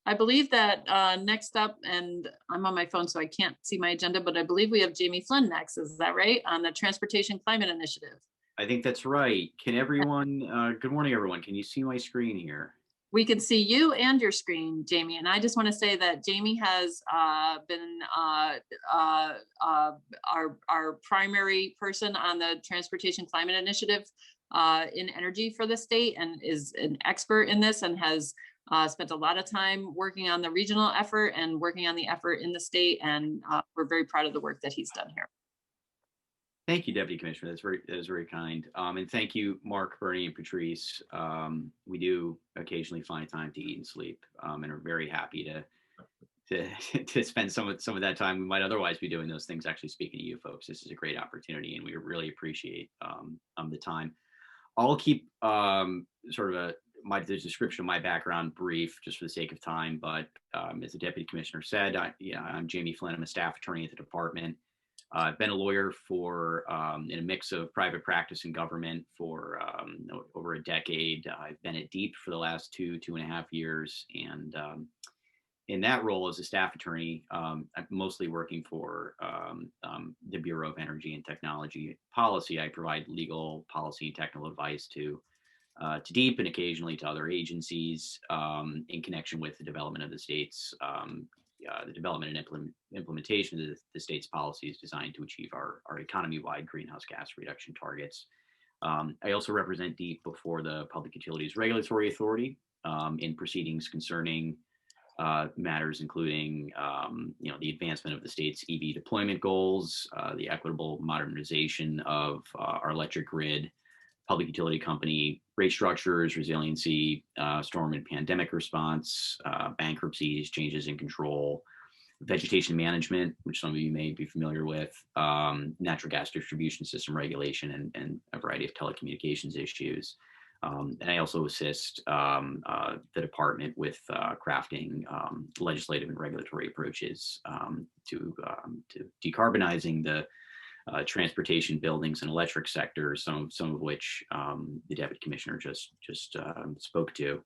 I believe that next up, and I'm on my phone, so I can't see my agenda, but I believe we have Jamie Flynn next. Is that right? On the Transportation Climate Initiative. I think that's right. Can everyone, good morning, everyone. Can you see my screen here? We can see you and your screen, Jamie. And I just want to say that Jamie has been our primary person on the Transportation Climate Initiative in energy for the state, and is an expert in this, and has spent a lot of time working on the regional effort and working on the effort in the state. And we're very proud of the work that he's done here. Thank you, Deputy Commissioner. That is very kind. And thank you, Mark, Bernie, and Patrice. We do occasionally find time to eat and sleep, and are very happy to spend some of that time we might otherwise be doing those things actually speaking to you folks. This is a great opportunity, and we really appreciate the time. I'll keep sort of the description of my background brief, just for the sake of time. But as the Deputy Commissioner said, I'm Jamie Flynn. I'm a staff attorney at the department. I've been a lawyer for in a mix of private practice and government for over a decade. I've been at DEEP for the last two and a half years. And in that role as a staff attorney, I'm mostly working for the Bureau of Energy and Technology Policy. I provide legal, policy, and technical advice to DEEP and occasionally to other agencies in connection with the development of the state's the development and implementation of the state's policies designed to achieve our economy-wide greenhouse gas reduction targets. I also represent DEEP before the Public Utilities Regulatory Authority in proceedings concerning matters including the advancement of the state's EV deployment goals, the equitable modernization of our electric grid, public utility company rate structures, resiliency, storm and pandemic response, bankruptcies, changes in control, vegetation management, which some of you may be familiar with, natural gas distribution system regulation, and a variety of telecommunications issues. And I also assist the department with crafting legislative and regulatory approaches to decarbonizing the transportation, buildings, and electric sectors, some of which the Deputy Commissioner just spoke to.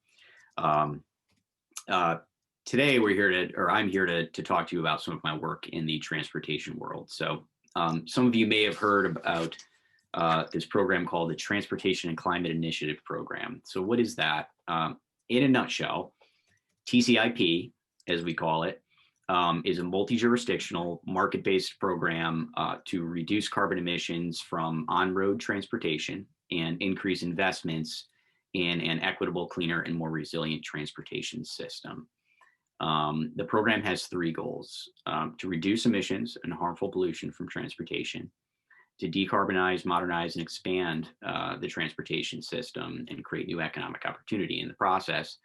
Today I'm here to talk to you about some of my work in the transportation world. So some of you may have heard about this program called the Transportation and Climate Initiative Program. So what is that? In a nutshell, TCIP, as we call it, is a multi-jurisdictional, market-based program to reduce carbon emissions from on-road transportation and increase investments in an equitable, cleaner, and more resilient transportation system. The program has three goals: to reduce emissions and harmful pollution from transportation, to decarbonize, modernize, and expand the transportation system and create new economic opportunity in the process,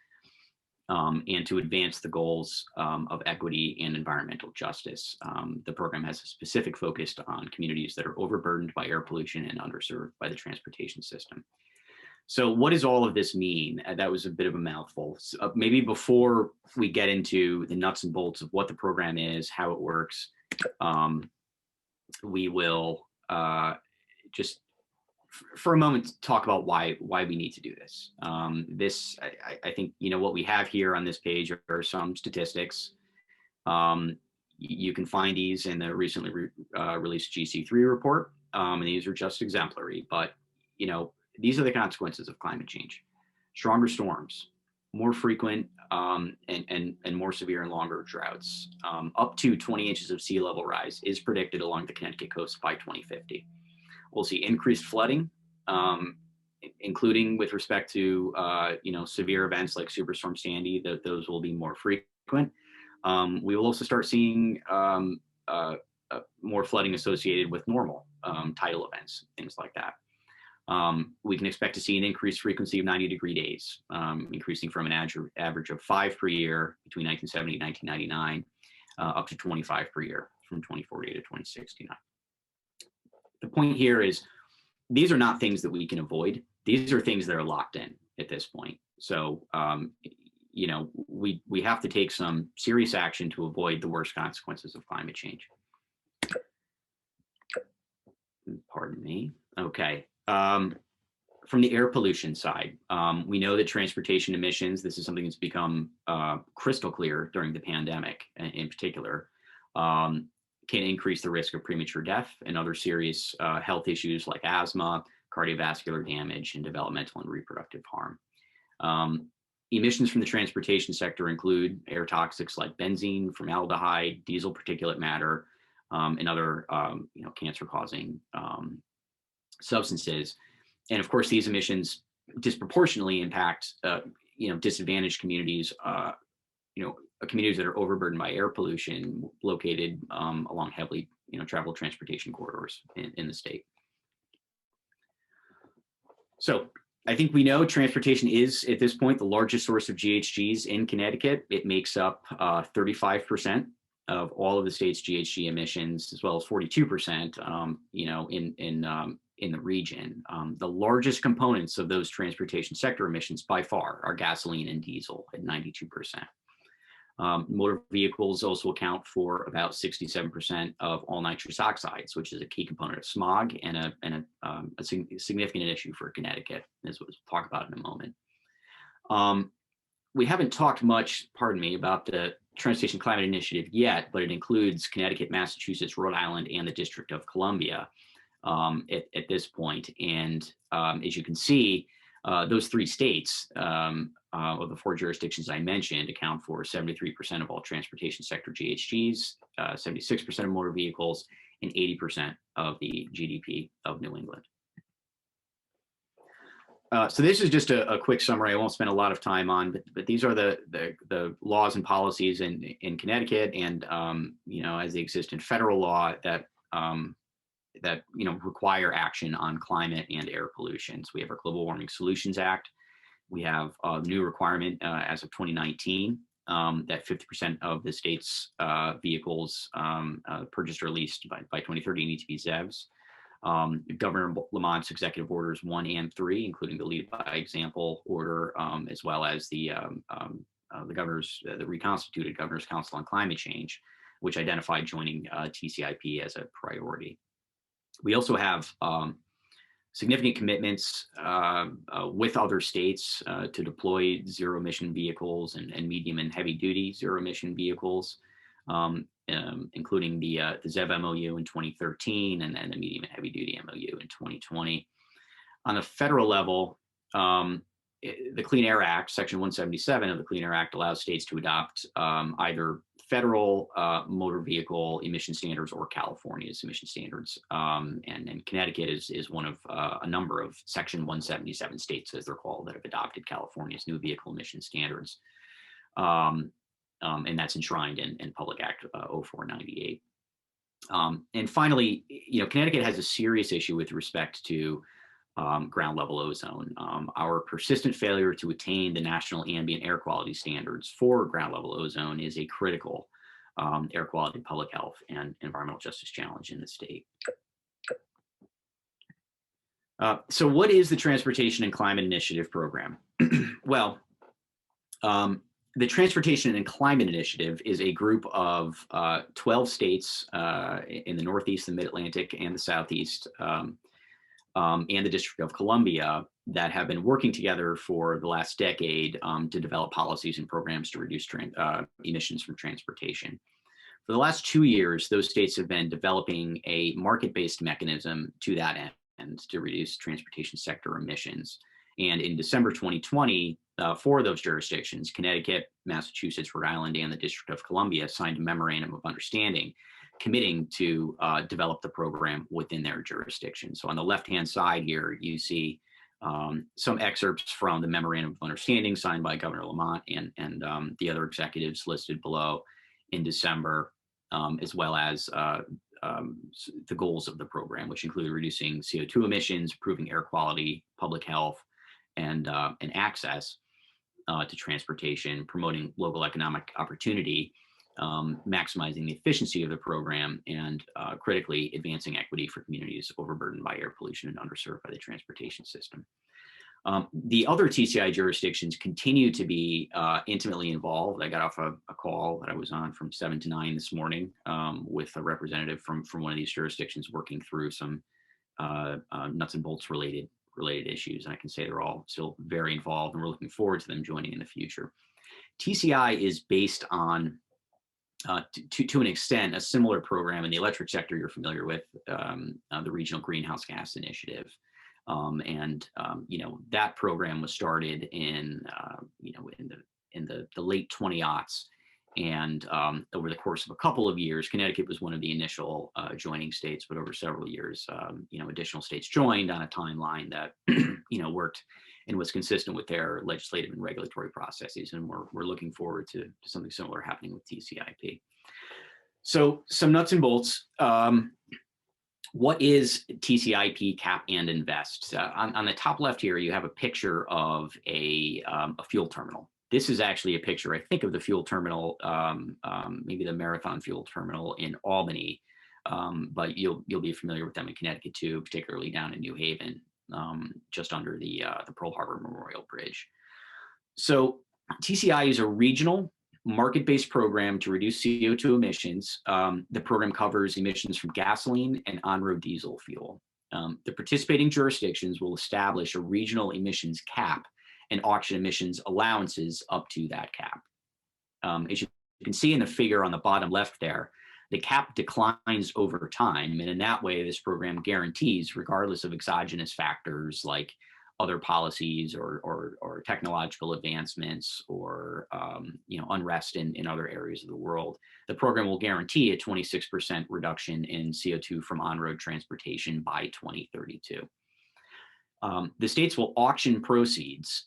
and to advance the goals of equity and environmental justice. The program has a specific focus on communities that are overburdened by air pollution and underserved by the transportation system. So what does all of this mean? That was a bit of a mouthful. So maybe before we get into the nuts and bolts of what the program is, how it works, we will just for a moment talk about why we need to do this. I think what we have here on this page are some statistics. You can find these in the recently released GC3 report, and these are just exemplary. But these are the consequences of climate change: stronger storms, more frequent and more severe and longer droughts. Up to 20 inches of sea level rise is predicted along the Connecticut coast by 2050. We'll see increased flooding, including with respect to severe events like Superstorm Sandy. Those will be more frequent. We will also start seeing more flooding associated with normal tidal events, things like that. We can expect to see an increased frequency of 90-degree days, increasing from an average of 5 per year between 1970 and 1999, up to 25 per year from 2040 to 2069. The point here is these are not things that we can avoid. These are things that are locked in at this point. So, we have to take some serious action to avoid the worst consequences of climate change. Pardon me. Okay. from the air pollution side, we know that transportation emissions, this is something that's become crystal clear during the pandemic in particular, can increase the risk of premature death and other serious health issues like asthma, cardiovascular damage, and developmental and reproductive harm. Emissions from the transportation sector include air toxics like benzene, formaldehyde, diesel particulate matter, and other cancer-causing substances. And of course, these emissions disproportionately impact disadvantaged communities, communities that are overburdened by air pollution located along heavily traveled transportation corridors in the state. So I think we know transportation is, at this point, the largest source of GHGs in Connecticut. It makes up 35% of all of the state's GHG emissions, as well as 42%, in the region. The largest components of those transportation sector emissions by far are gasoline and diesel at 92%. Motor vehicles also account for about 67% of all nitrous oxides, which is a key component of smog and a significant issue for Connecticut, as we'll talk about in a moment. We haven't talked much, about the Transportation Climate Initiative yet, but it includes Connecticut, Massachusetts, Rhode Island, and the District of Columbia at this point. And as you can see, those three states, of the four jurisdictions I mentioned, account for 73% of all transportation sector GHGs, 76% of motor vehicles, and 80% of the GDP of New England. So this is just a quick summary. I won't spend a lot of time on, but these are the laws and policies in Connecticut, and as they exist in federal law that require action on climate and air pollution. So we have our Global Warming Solutions Act. We have a new requirement as of 2019 that 50% of the state's vehicles purchased or leased by 2030 need to be ZEVs. Governor Lamont's executive orders 1 and 3, including the lead by example order, as well as the reconstituted Governor's Council on Climate Change, which identified joining TCI-P as a priority. We also have significant commitments with other states to deploy zero emission vehicles and medium and heavy duty zero emission vehicles, including the ZEV MOU in 2013 and then the medium and heavy duty MOU in 2020. On a federal level, the Clean Air Act, Section 177 of the Clean Air Act, allows states to adopt either federal motor vehicle emission standards or California's emission standards. And Connecticut is one of a number of Section 177 states, as they're called, that have adopted California's new vehicle emission standards. And that's enshrined in Public Act 0498. And finally, Connecticut has a serious issue with respect to ground level ozone. Our persistent failure to attain the national ambient air quality standards for ground level ozone is a critical air quality, public health, and environmental justice challenge in the state. So what is the Transportation and Climate Initiative program? Well, the Transportation and Climate Initiative is a group of 12 states in the Northeast, the Mid-Atlantic, and the Southeast, and the District of Columbia that have been working together for the last decade to develop policies and programs to reduce emissions from transportation. For the last 2 years, those states have been developing a market-based mechanism to that end to reduce transportation sector emissions. And in December 2020, for those jurisdictions, Connecticut, Massachusetts, Rhode Island, and the District of Columbia signed a memorandum of understanding committing to develop the program within their jurisdiction. So on the left-hand side here, you see some excerpts from the memorandum of understanding signed by Governor Lamont and the other executives listed below in December, as well as the goals of the program, which include reducing CO2 emissions, improving air quality, public health, and access to transportation, promoting local economic opportunity, maximizing the efficiency of the program, and critically advancing equity for communities overburdened by air pollution and underserved by the transportation system. The other TCI jurisdictions continue to be intimately involved. I got off a call that I was on from 7 to 9 this morning with a representative from one of these jurisdictions working through some nuts and bolts related related issues. And I can say they're all still very involved, and we're looking forward to them joining in the future. TCI is based on, to an extent, a similar program in the electric sector you're familiar with, the Regional Greenhouse Gas Initiative. That program was started in the late 20-aughts. And over the course of a couple of years, Connecticut was one of the initial joining states, but over several years, additional states joined on a timeline that, worked and was consistent with their legislative and regulatory processes. And we're looking forward to something similar happening with TCIP. So some nuts and bolts. What is TCI-P Cap-and-Invest? On the top left here, you have a picture of a fuel terminal. This is actually a picture, I think, of the fuel terminal, maybe the Marathon Fuel Terminal in Albany, but you'll be familiar with them in Connecticut too, particularly down in New Haven, just under the Pearl Harbor Memorial Bridge. So TCI is a regional market-based program to reduce CO2 emissions. The program covers emissions from gasoline and on-road diesel fuel. The participating jurisdictions will establish a regional emissions cap and auction emissions allowances up to that cap. As you can see in the figure on the bottom left there, the cap declines over time, and in that way, this program guarantees, regardless of exogenous factors like other policies or technological advancements or unrest in other areas of the world, the program will guarantee a 26% reduction in CO2 from on-road transportation by 2032. The states will auction proceeds.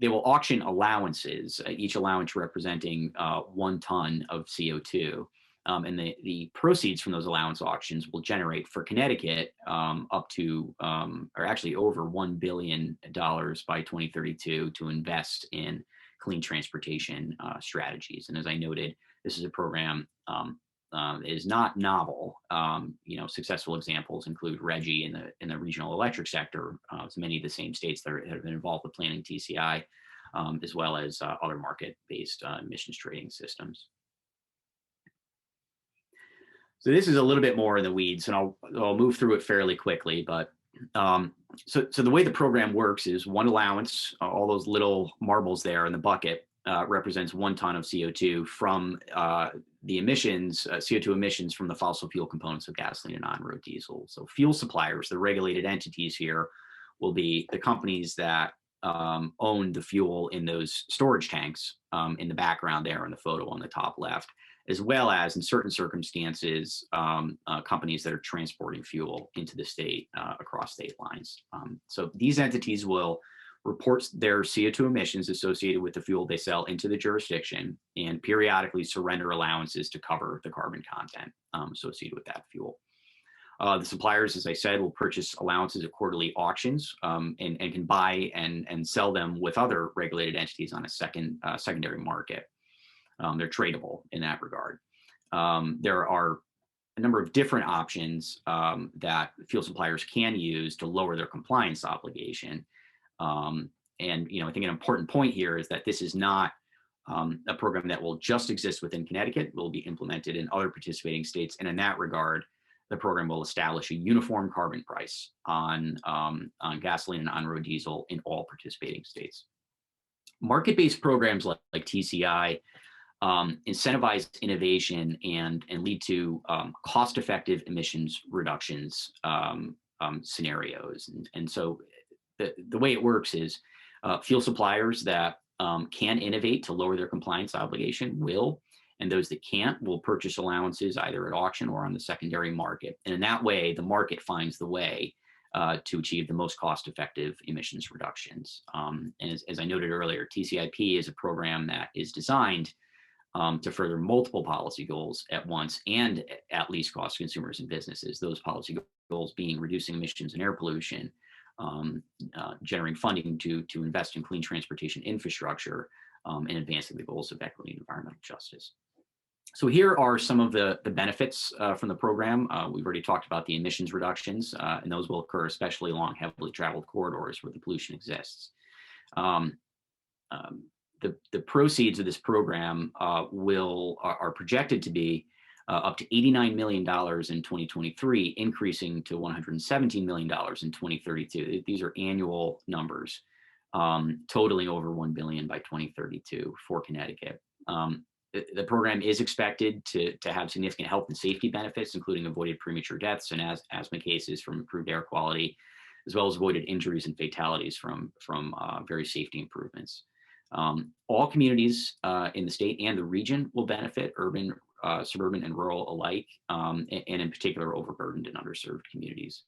They will auction allowances, each allowance representing 1 ton of CO2. And the proceeds from those allowance auctions will generate for Connecticut up to, or actually over $1 billion by 2032 to invest in clean transportation strategies. And as I noted, this is a program that is not novel. Successful examples include RGGI in the regional electric sector. It's many of the same states that have been involved with planning TCI, as well as other market-based emissions trading systems. So this is a little bit more in the weeds, and I'll move through it fairly quickly. But so the way the program works is one allowance, all those little marbles there in the bucket, represents 1 ton of CO2 from the emissions, CO2 emissions from the fossil fuel components of gasoline and on-road diesel. So fuel suppliers, the regulated entities here, will be the companies that own the fuel in those storage tanks in the background there in the photo on the top left, as well as, in certain circumstances, companies that are transporting fuel into the state across state lines. So these entities will report their CO2 emissions associated with the fuel they sell into the jurisdiction and periodically surrender allowances to cover the carbon content associated with that fuel. The suppliers, as I said, will purchase allowances at quarterly auctions and can buy and sell them with other regulated entities on a secondary market. They're tradable in that regard. There are a number of different options that fuel suppliers can use to lower their compliance obligation. I think an important point here is that this is not a program that will just exist within Connecticut. It will be implemented in other participating states. And in that regard, the program will establish a uniform carbon price on gasoline and on-road diesel in all participating states. Market-based programs like TCI incentivize innovation and lead to cost-effective emissions reductions scenarios. And so the way it works is fuel suppliers that can innovate to lower their compliance obligation will, and those that can't will purchase allowances either at auction or on the secondary market. And in that way, the market finds the way to achieve the most cost-effective emissions reductions. And as I noted earlier, TCIP is a program that is designed to further multiple policy goals at once and at least cost to consumers and businesses. Those policy goals being reducing emissions and air pollution, generating funding to invest in clean transportation infrastructure, and advancing the goals of equity and environmental justice. So here are some of the benefits from the program. We've already talked about the emissions reductions, and those will occur especially along heavily traveled corridors where the pollution exists. The proceeds of this program are projected to be up to $89 million in 2023, increasing to $117 million in 2032. These are annual numbers, totaling over $1 billion by 2032 for Connecticut. The program is expected to have significant health and safety benefits, including avoided premature deaths and asthma cases from improved air quality, as well as avoided injuries and fatalities from various safety improvements. All communities in the state and the region will benefit, urban, suburban, and rural alike, and in particular overburdened and underserved communities.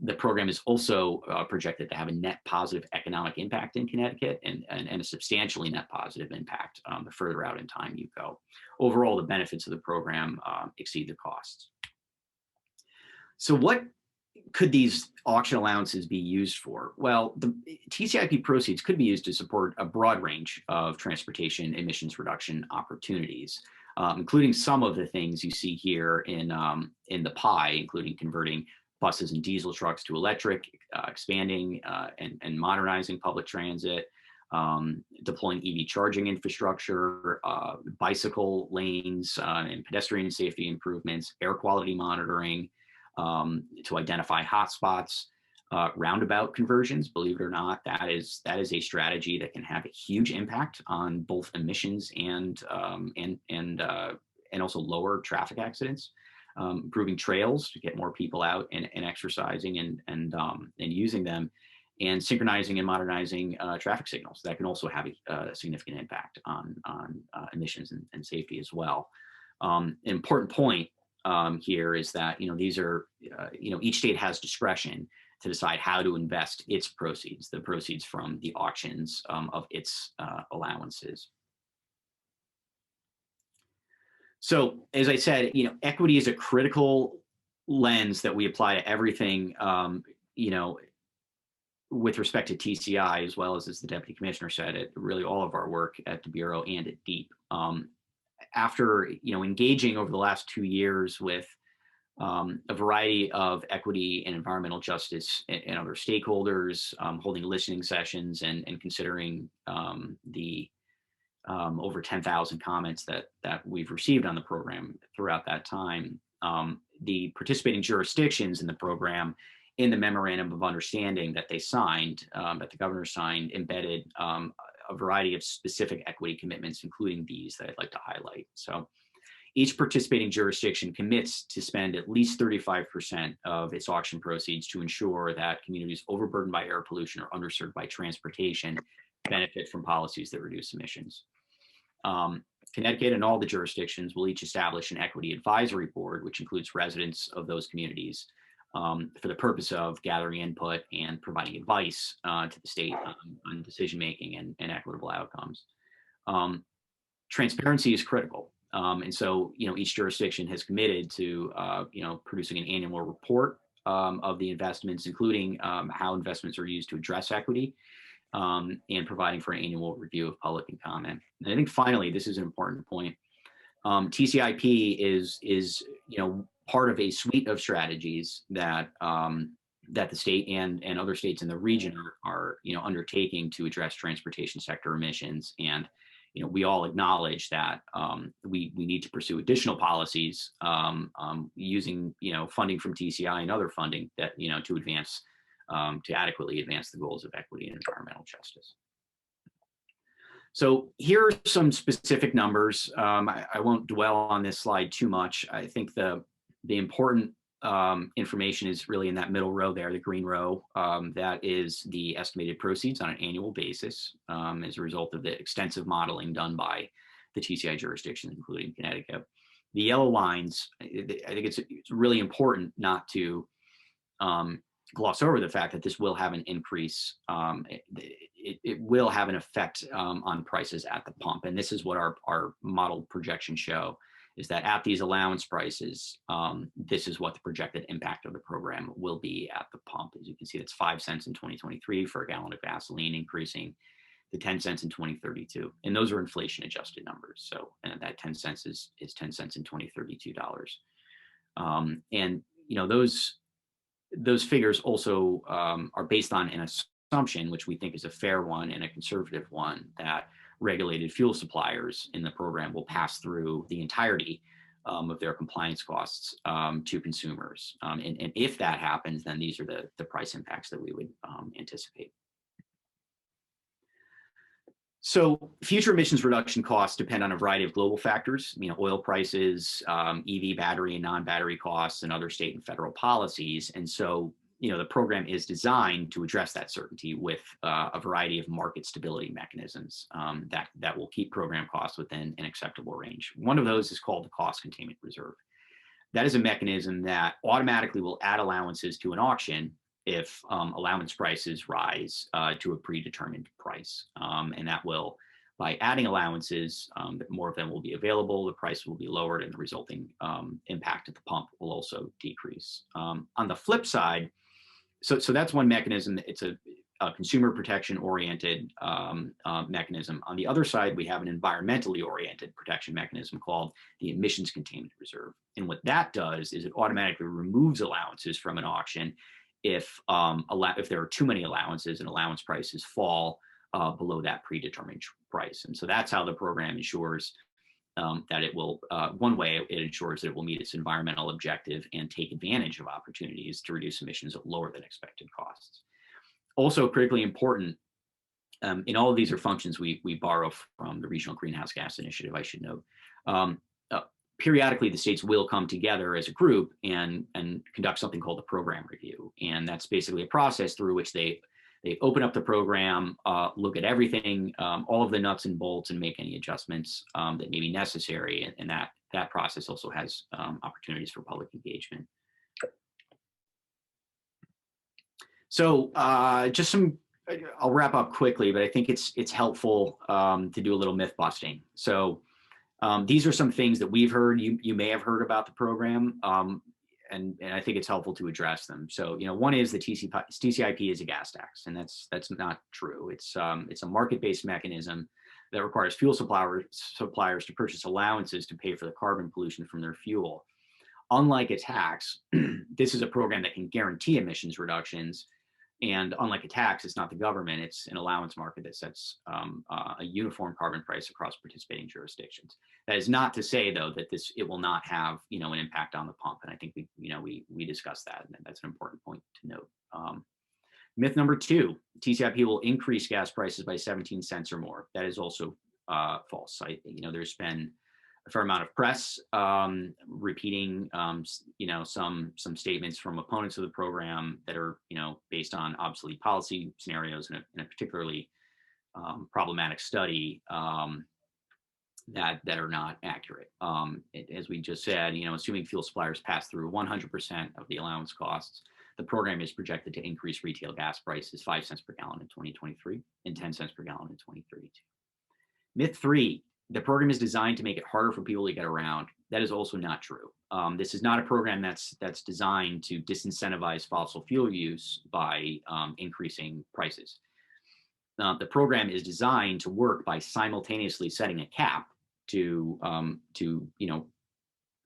The program is also projected to have a net positive economic impact in Connecticut and a substantially net positive impact the further out in time you go. Overall, the benefits of the program exceed the costs. So what could these auction allowances be used for? Well, the TCIP proceeds could be used to support a broad range of transportation emissions reduction opportunities, including some of the things you see here in the pie, including converting buses and diesel trucks to electric, expanding and modernizing public transit, deploying EV charging infrastructure, bicycle lanes and pedestrian safety improvements, air quality monitoring to identify hotspots, roundabout conversions. Believe it or not, that is a strategy that can have a huge impact on both emissions and also lower traffic accidents. Improving trails to get more people out and exercising and using them, and synchronizing and modernizing traffic signals. That can also have a significant impact on emissions and safety as well. An important point here is that these are each state has discretion to decide how to invest its proceeds, the proceeds from the auctions of its allowances. So as I said, equity is a critical lens that we apply to everything, with respect to TCI, as well as the Deputy Commissioner said, it really all of our work at the Bureau and at DEEP. After, engaging over the last 2 years with a variety of equity and environmental justice and other stakeholders, holding listening sessions and considering the over 10,000 comments that we've received on the program throughout that time. The participating jurisdictions in the program, in the memorandum of understanding that they signed, that the governor signed, embedded a variety of specific equity commitments, including these that I'd like to highlight. So each participating jurisdiction commits to spend at least 35% of its auction proceeds to ensure that communities overburdened by air pollution or underserved by transportation benefit from policies that reduce emissions. Connecticut and all the jurisdictions will each establish an equity advisory board, which includes residents of those communities, for the purpose of gathering input and providing advice to the state on decision-making and equitable outcomes. Transparency is critical. And so, each jurisdiction has committed to, producing an annual report of the investments, including how investments are used to address equity, and providing for an annual review of public and comment. And I think finally, this is an important point. TCIP is part of a suite of strategies that that the state and other states in the region are undertaking to address transportation sector emissions. And we all acknowledge that we need to pursue additional policies using funding from TCI and other funding that to advance to adequately advance the goals of equity and environmental justice. So here are some specific numbers. I won't dwell on this slide too much. I think the important information is really in that middle row there, the green row. That is the estimated proceeds on an annual basis as a result of the extensive modeling done by the TCI jurisdictions, including Connecticut. The yellow lines, I think it's really important not to gloss over the fact that this will have an increase. It will have an effect on prices at the pump. And this is what our modeled projections show, is that at these allowance prices, this is what the projected impact of the program will be at the pump. As you can see, it's 5 cents in 2023 for a gallon of gasoline, increasing to 10 cents in 2032. And those are inflation adjusted numbers. So and that 10 cents is 10 cents in 2032 dollars. And those figures also are based on an assumption, which we think is a fair one and a conservative one, that regulated fuel suppliers in the program will pass through the entirety of their compliance costs to consumers. And if that happens, then these are the price impacts that we would anticipate. So future emissions reduction costs depend on a variety of global factors, oil prices, EV battery and non-battery costs, and other state and federal policies. And so, the program is designed to address that certainty with a variety of market stability mechanisms that will keep program costs within an acceptable range. One of those is called the Cost Containment Reserve. That is a mechanism that automatically will add allowances to an auction if allowance prices rise to a predetermined price. And that will, by adding allowances, more of them will be available, the price will be lowered, and the resulting impact at the pump will also decrease. On the flip side, so that's one mechanism. It's a consumer protection oriented mechanism. On the other side, we have an environmentally oriented protection mechanism called the Emissions Containment Reserve. And what that does is it automatically removes allowances from an auction if there are too many allowances and allowance prices fall below that predetermined price. And so that's how the program ensures that it will, one way it ensures that it will meet its environmental objective and take advantage of opportunities to reduce emissions at lower than expected costs. Also critically important, in all of these are functions we borrow from the Regional Greenhouse Gas Initiative, I should note. Periodically, the states will come together as a group and conduct something called the program review. And that's basically a process through which they open up the program, look at everything, all of the nuts and bolts, and make any adjustments that may be necessary. And that process also has opportunities for public engagement. So I'll wrap up quickly, but I think it's helpful to do a little myth busting. So these are some things that we've heard. You may have heard about the program, and I think it's helpful to address them. So one is the TCIP is a gas tax, and that's not true. It's a market-based mechanism that requires fuel suppliers to purchase allowances to pay for the carbon pollution from their fuel. Unlike a tax, this is a program that can guarantee emissions reductions. And unlike a tax, it's not the government, it's an allowance market that sets a uniform carbon price across participating jurisdictions. That is not to say, though, that it will not have an impact on the pump. And I think we discussed that, and that's an important point to note. Myth number 2, TCIP will increase gas prices by 17 cents or more. That is also false. There's been a fair amount of press repeating, some statements from opponents of the program that are, based on obsolete policy scenarios in a particularly problematic study that are not accurate. As we just said, assuming fuel suppliers pass through 100% of the allowance costs, the program is projected to increase retail gas prices 5 cents per gallon in 2023 and 10 cents per gallon in 2032. Myth 3. The program is designed to make it harder for people to get around. That is also not true. This is not a program that's designed to disincentivize fossil fuel use by increasing prices. The program is designed to work by simultaneously setting a cap to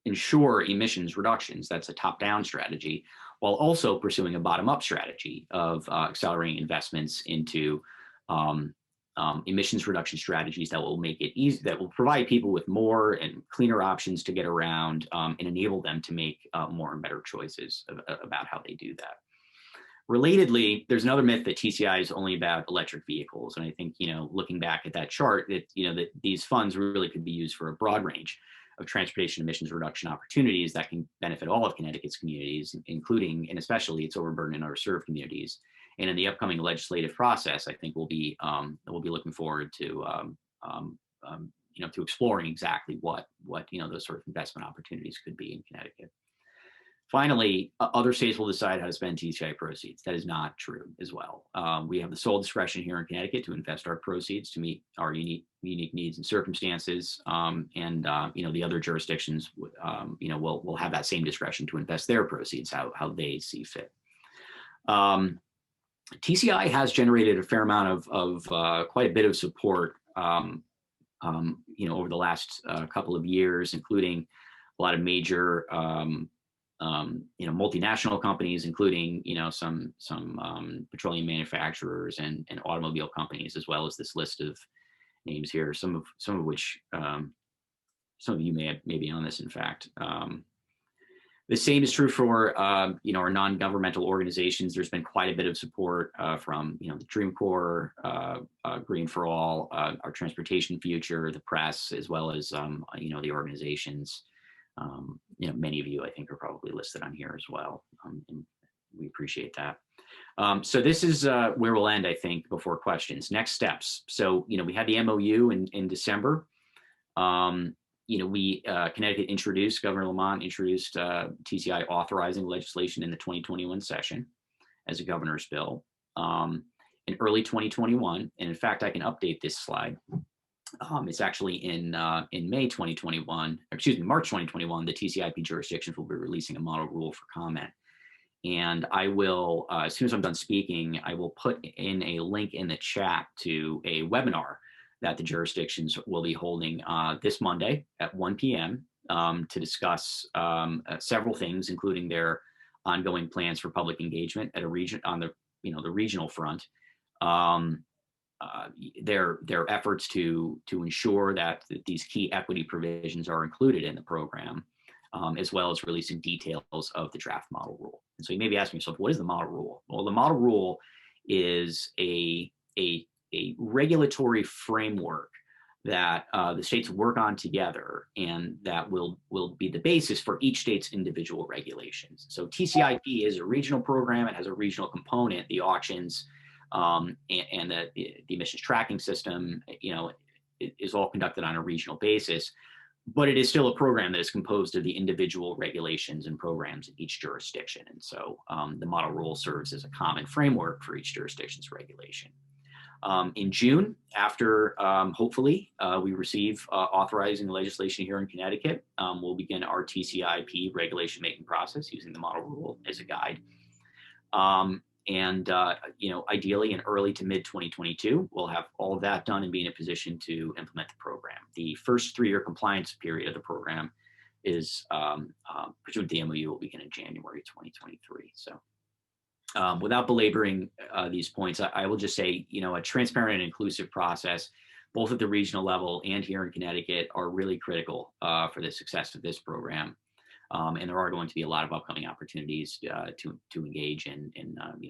ensure emissions reductions. That's a top-down strategy, while also pursuing a bottom-up strategy of accelerating investments into emissions reduction strategies that will make it easy, that will provide people with more and cleaner options to get around and enable them to make more and better choices about how they do that. Relatedly, there's another myth that TCI is only about electric vehicles. And I think, looking back at that chart, that these funds really could be used for a broad range of transportation emissions reduction opportunities that can benefit all of Connecticut's communities, including and especially its overburdened and underserved communities. And in the upcoming legislative process, I think we'll be looking forward to to exploring exactly what those sort of investment opportunities could be in Connecticut. Finally, other states will decide how to spend TCI proceeds. That is not true as well. We have the sole discretion here in Connecticut to invest our proceeds to meet our unique needs and circumstances, and the other jurisdictions will have that same discretion to invest their proceeds how they see fit. TCI has generated a fair amount of quite a bit of support, over the last couple of years, including a lot of major, multinational companies, including some petroleum manufacturers and automobile companies, as well as this list of names here, some of which some of you may be on this, in fact. The same is true for our non-governmental organizations. There's been quite a bit of support from the Dream Corps, Green for All, our Transportation Future, the press, as well as the organizations. Many of you, I think, are probably listed on here as well, and we appreciate that. So this is where we'll end, I think, before questions. Next steps. So we had the MOU in December. Connecticut Governor Lamont introduced TCI authorizing legislation in the 2021 session as a governor's bill. In early 2021, and in fact, I can update this slide. It's actually in May 2021, or excuse me, March 2021, the TCI-P jurisdictions will be releasing a model rule for comment. And I will, as soon as I'm done speaking, I will put in a link in the chat to a webinar that the jurisdictions will be holding this Monday at 1 p.m. To discuss several things, including their ongoing plans for public engagement at a region on the regional front, their efforts to ensure that these key equity provisions are included in the program, as well as releasing details of the draft model rule. And so you may be asking yourself, what is the model rule? Well, the model rule is a regulatory framework that the states work on together, and that will be the basis for each state's individual regulations. So TCI-P is a regional program. It has a regional component, the auctions, and the emissions tracking system, is all conducted on a regional basis. But it is still a program that is composed of the individual regulations and programs in each jurisdiction. And so the model rule serves as a common framework for each jurisdiction's regulation. In June, after hopefully we receive authorizing legislation here in Connecticut, we'll begin our TCI-P regulation making process using the model rule as a guide. Ideally in early to mid 2022, we'll have all of that done and be in a position to implement the program. The first 3-year compliance period of the program is pursuant to the MOU will begin in January 2023. So without belaboring these points, I will just say, a transparent and inclusive process, both at the regional level and here in Connecticut, are really critical for the success of this program. And there are going to be a lot of upcoming opportunities to engage in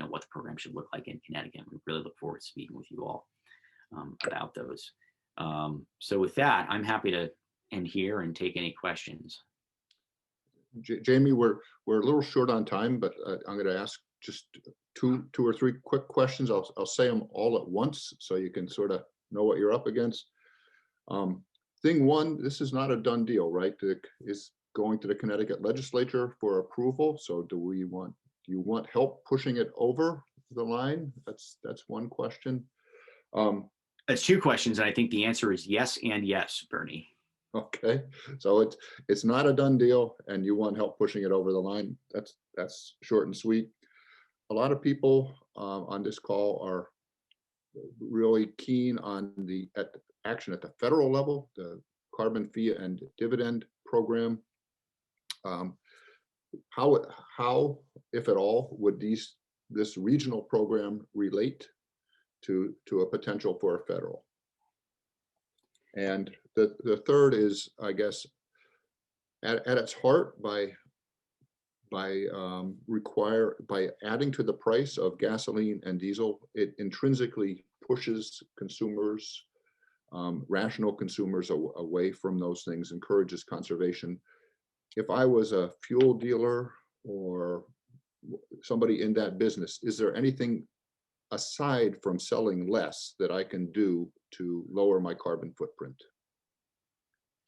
what the program should look like in Connecticut. We really look forward to speaking with you all about those. So with that, I'm happy to end here and take any questions. Jamie, we're a little short on time, but I'm going to ask just two or three quick questions. I'll say them all at once so you can sort of know what you're up against. Thing one, this is not a done deal, right? Is going to the Connecticut legislature for approval. So do you want help pushing it over the line? That's one question. That's 2 questions, and I think the answer is yes and yes, Bernie. Okay, so it's not a done deal, and you want help pushing it over the line. That's short and sweet. A lot of people on this call are really keen on the action at the federal level, the carbon fee and dividend program. How, if at all, would this regional program relate to a potential for a federal? And the third is, I guess, at its heart, by adding to the price of gasoline and diesel, it intrinsically pushes consumers, rational consumers, away from those things, encourages conservation. If I was a fuel dealer or somebody in that business, is there anything aside from selling less that I can do to lower my carbon footprint?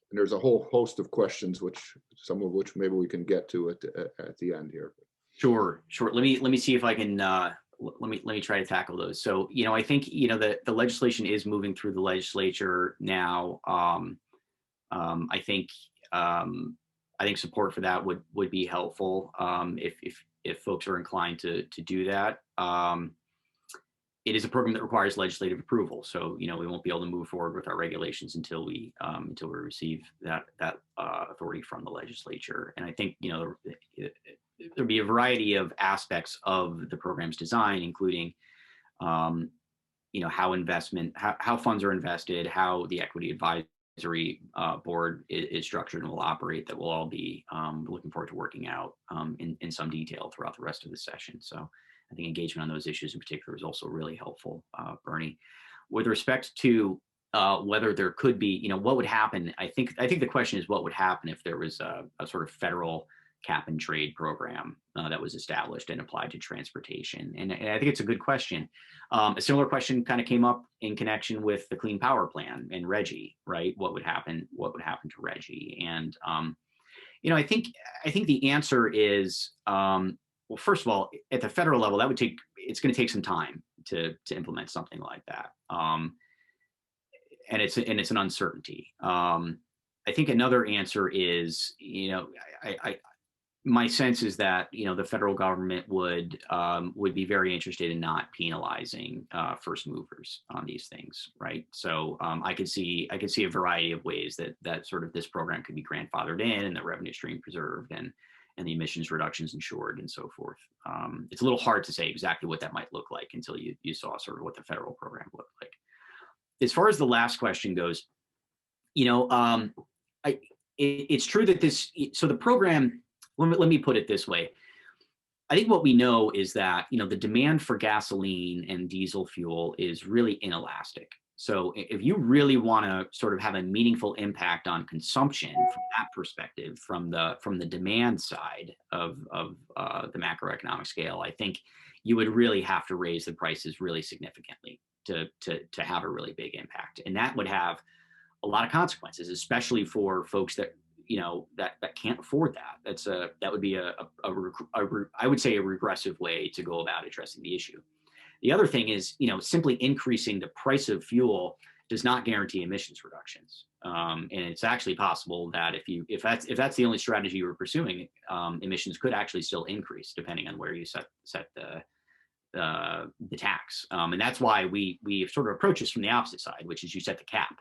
And there's a whole host of questions, some of which maybe we can get to at the end here. Sure. Let me see if I can. Let me try to tackle those. So I think the legislation is moving through the legislature now. I think support for that would be helpful if folks are inclined to do that. It is a program that requires legislative approval, so we won't be able to move forward with our regulations until we receive that authority from the legislature. And I think there'll be a variety of aspects of the program's design, including how funds are invested, how the equity advisors board is structured and will operate that we'll all be looking forward to working out in some detail throughout the rest of the session. So I think engagement on those issues in particular is also really helpful, Bernie. With respect to whether there could be, what would happen, I think the question is what would happen if there was a sort of federal cap and trade program that was established and applied to transportation. And I think it's a good question. A similar question kind of came up in connection with the Clean Power Plan and RGGI, right? What would happen to RGGI? And I think the answer is, well, first of all, at the federal level, it's going to take some time to implement something like that. And it's an uncertainty. I think another answer is, my sense is that the federal government would be very interested in not penalizing first movers on these things, right? So I could see a variety of ways that sort of this program could be grandfathered in and the revenue stream preserved and the emissions reductions insured and so forth. It's a little hard to say exactly what that might look like until you saw sort of what the federal program looked like. As far as the last question goes, it's true that the program. Let me put it this way. I think what we know is that, the demand for gasoline and diesel fuel is really inelastic. So if you really want to sort of have a meaningful impact on consumption from that perspective, from the demand side of the macroeconomic scale, I think you would really have to raise the prices really significantly to have a really big impact. And that would have a lot of consequences, especially for folks that that can't afford that. That would be I would say a regressive way to go about addressing the issue. The other thing is, simply increasing the price of fuel does not guarantee emissions reductions. And it's actually possible that if that's the only strategy you were pursuing, emissions could actually still increase depending on where you set the tax. And that's why we sort of approach this from the opposite side, which is you set the cap.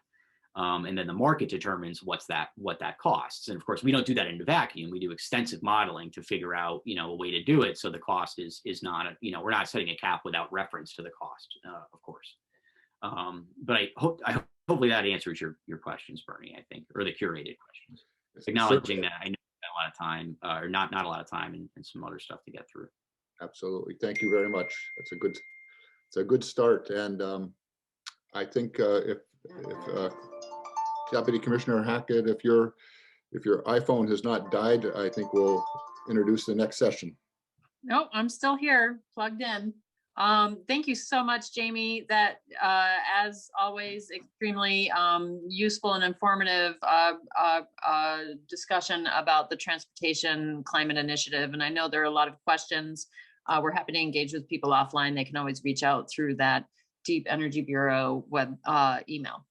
And then the market determines what that costs. And of course, we don't do that in a vacuum. We do extensive modeling to figure out, a way to do it. So the cost is not, we're not setting a cap without reference to the cost, of course. But hopefully that answers your questions, Bernie, I think, or the curated questions. Acknowledging that I know a lot of time, or not a lot of time and some other stuff to get through. Absolutely. Thank you very much. It's a good start. And I think if Deputy Commissioner Hackett, if your iPhone has not died, I think we'll introduce the next session. Nope, I'm still here, plugged in. Thank you so much, Jamie. That, as always, extremely useful and informative discussion about the Transportation Climate Initiative. And I know there are a lot of questions. We're happy to engage with people offline. They can always reach out through that Deep Energy Bureau web email.